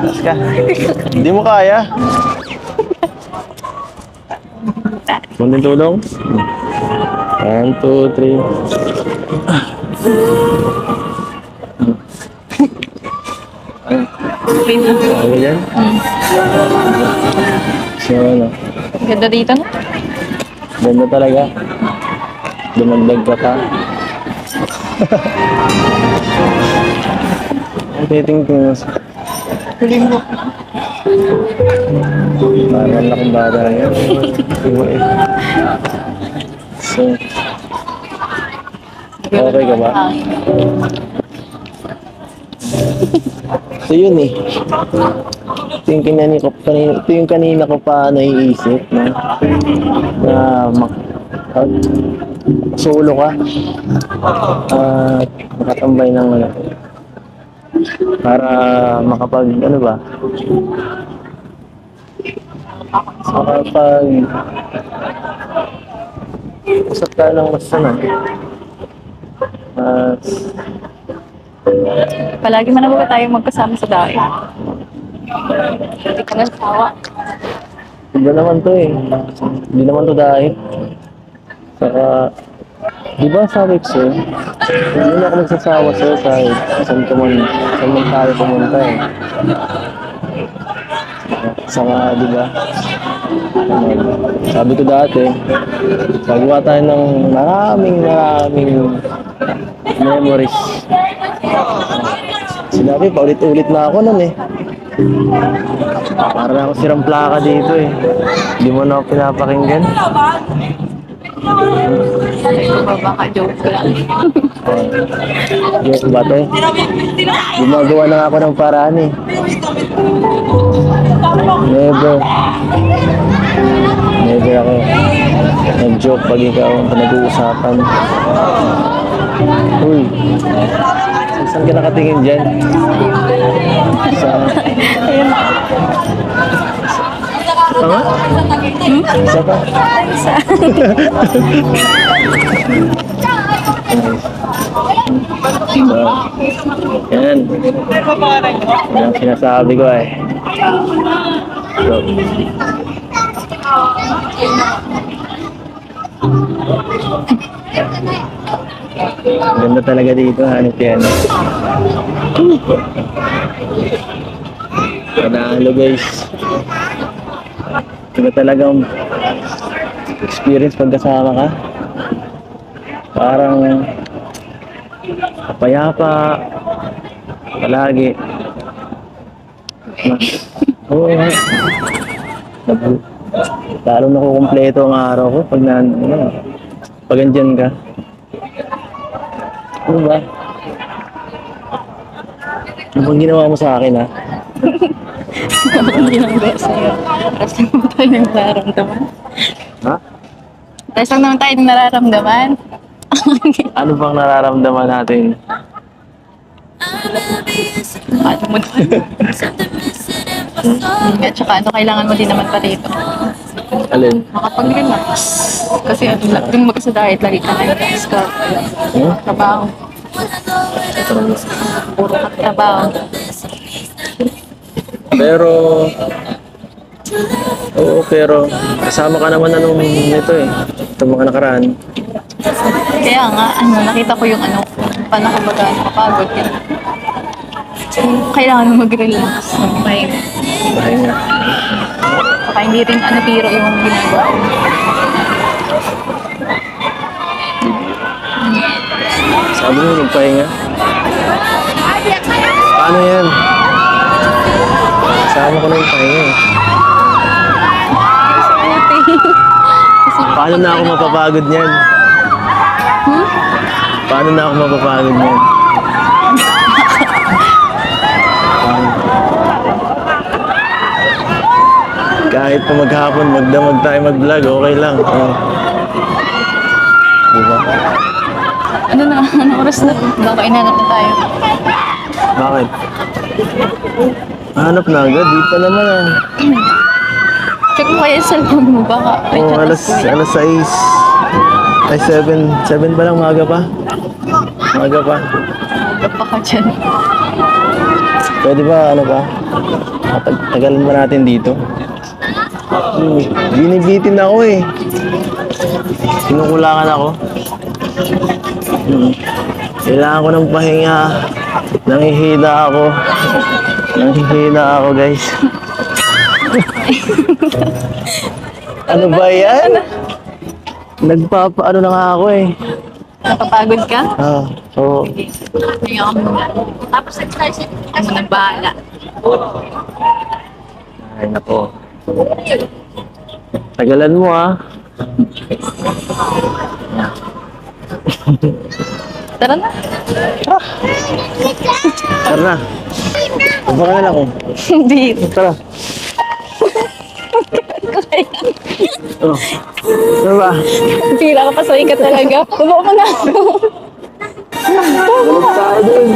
Taas ka. Hindi mo kaya. Munting tulong. 1, 2, 3. Ano yan? So, ano? Ganda dito na. Ganda talaga. Dumagdag ka pa. Ang titingting mo. Huling mo. Parang laking bata na yan. Iba eh. So, okay ka ba? So yun eh. Ito yung kanina ko pa naiisip na solo ka at makatambay ng ano para ano ba makapag usap ka ng mas Palagi man ba tayo magkasama sa daig? Hindi ka nagsawa. iba naman to eh. Hindi naman to dahil saka di ba sabi ko sa'yo, hindi na ako magsasawa sa'yo kahit saan man tayo pumunta eh. Saka di ba, sabi ko dati, gagawa tayo ng maraming memories. Sinabi, paulit-ulit na ako nun eh. Para na ako sirang plaka dito eh. Hindi mo na ako pinapakinggan. Sabi ko ba baka joke lang. Joke ba to? Gumagawa na ako ng paraan eh. Never ako nag-joke pag ikaw nag-uusapan. Uy, saan ka nakatingin dyan? Ayun. Tama? Isa pa? Isa. So, yan. Yan ang sinasabi ko eh. So, ganda talaga dito, hanip yan. Panalo guys. Iba talagang experience pag kasama ka. Parang kapayapa palagi. Oo nga. Lalo nakukumpleto ang araw ko pag pag andyan ka. Ano ba? Ano bang ginawa mo sa akin ha? Hindi lang ba sa'yo? Tapos lang naman tayo ng nararamdaman. Ha? Tapos lang naman tayo ng nararamdaman. Ano bang nararamdaman natin? Ano mo naman? At saka ano, kailangan mo din naman pa dito. Alin? Makapag-relax. Kasi dun mo kasi diet, lagi ka na-relax ka. Hmm? Trabaho. Puro ka trabaho. Pero pero kasama ka naman nito eh. Itong mga nakaraan. Kaya nga, nakita ko yung paano ka baga nakapagod. Kailangan mo mag-relax, mag-pahinga. Pahinga. Saka hindi rin biro yung ginagawa mo. Sabi mo magpahinga? Paano yan? Kasama ko na yung pahinga eh. Paano na ako mapapagod niyan? Paano na ako mapapagod niyan? Kahit pa maghapon, magdamag tayo mag-vlog, okay lang. Diba? Ano oras na? Baka inanap na tayo. Bakit? Hanap na agad, di pa naman ah. Check mo kaya yung cellphone mo, baka may chat na kuya. Alas 6. Ay, 7 pa lang, maga pa. Maga pa. Maga pa ka dyan. Pwede ba, ano ba? Tagalin ba natin dito? Binibitin ako eh. Kinukulangan ako. Kailangan ko ng pahinga. Nanghihina ako. Nanghihina ako, guys. Ano ba yan? Nagpapaano na nga ako eh. Napapagod ka? Oo. Kaya ka muna. Tapos exercise kasi nang bahala. Ay, nako. Tagalan mo ah. Tara na. Tara na. Baka na lang ako. Hindi. Tara. Oh. Ano ba? Pira ka pa sa ikat talaga. Tubo mo na. Tulog tayo dun.